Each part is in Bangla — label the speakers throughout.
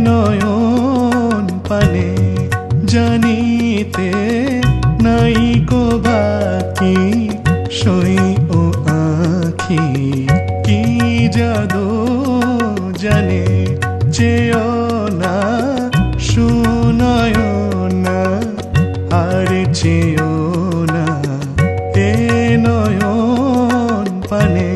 Speaker 1: নয়ন পানে জানিতে নাইকো বাকি সই ও আঁখি কি জাদু জানে চেয়েও না শুনয় না আর চেয়েও না এ নয়ন পানে।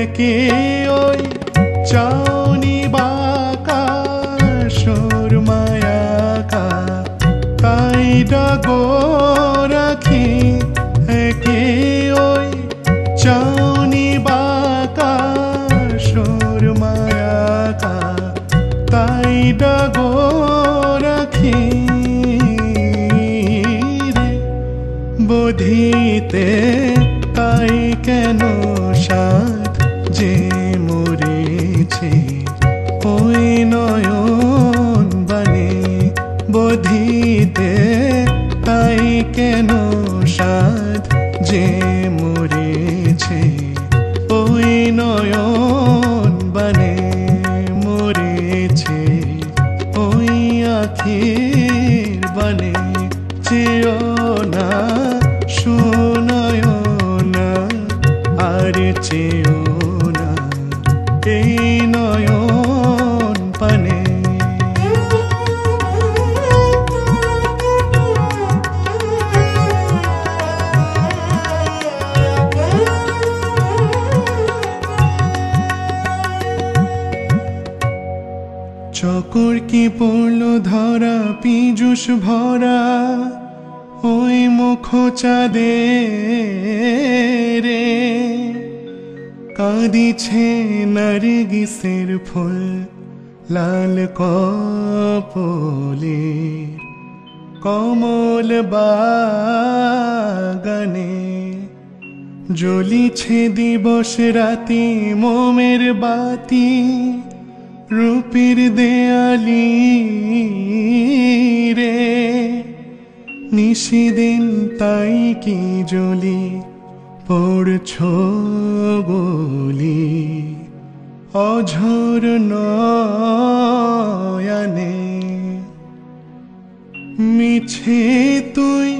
Speaker 1: একে ওই চাউনি বাঁকা সুরমায়াকা তাই ডাগো রাখি। একে ওই চাউনি বাঁকা সুরমায়াকা তাই ডাগো রাখি রে বোধিতে তাই কেন সাথ যে মরেছে ওই নয়ন বানে। বোধিতে তাই কেন সাথ যে মরেছে ওই নয়ন বানে। মরেছে ওই আখির বানে চেয়েও না শুনয় না আর চেয়েও না এই নয়ন পানে। চকর কি পড়ল ধরা পীযুষ ভরা ওই মুখ চাঁদে রে। কাঁদিছে নারগিসের ফুল লাল কপলে কমল বাগানে। জ্বলিছে দিবস রাতি মোমের বাতি রূপের দেয়ালি রে। নিশিদিন তাই কি জ্বলি পড়ছ গলি অঝোর নয়নে। মিছে তুই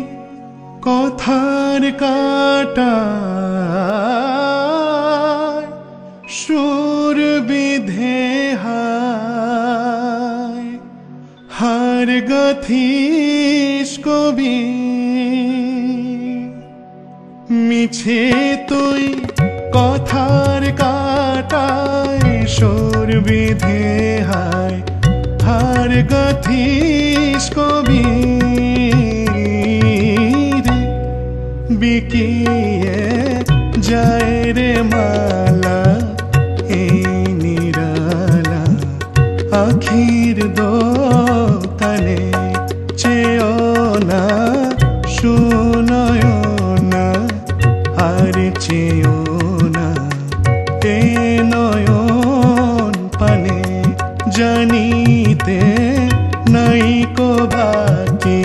Speaker 1: কথার কাটা সুর বিধে হায় হার গাথিস কবি। মিছে তুই কথার কাটায় সুর বিধে হায় হার গাথিস কবি রে। বিকিয়ে যায় রে মালা এই নিরালা আখির দোকানে। চেয়েও না শুনয় না আর চেয়েও না এ নয়ন পানে। জানিতে নাইকো বাকি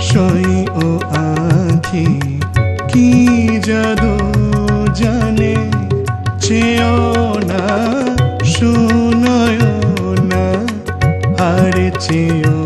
Speaker 1: সই ও আঁখি কি জাদু জানে চেয়েও না শুনয় না আর চেয়েও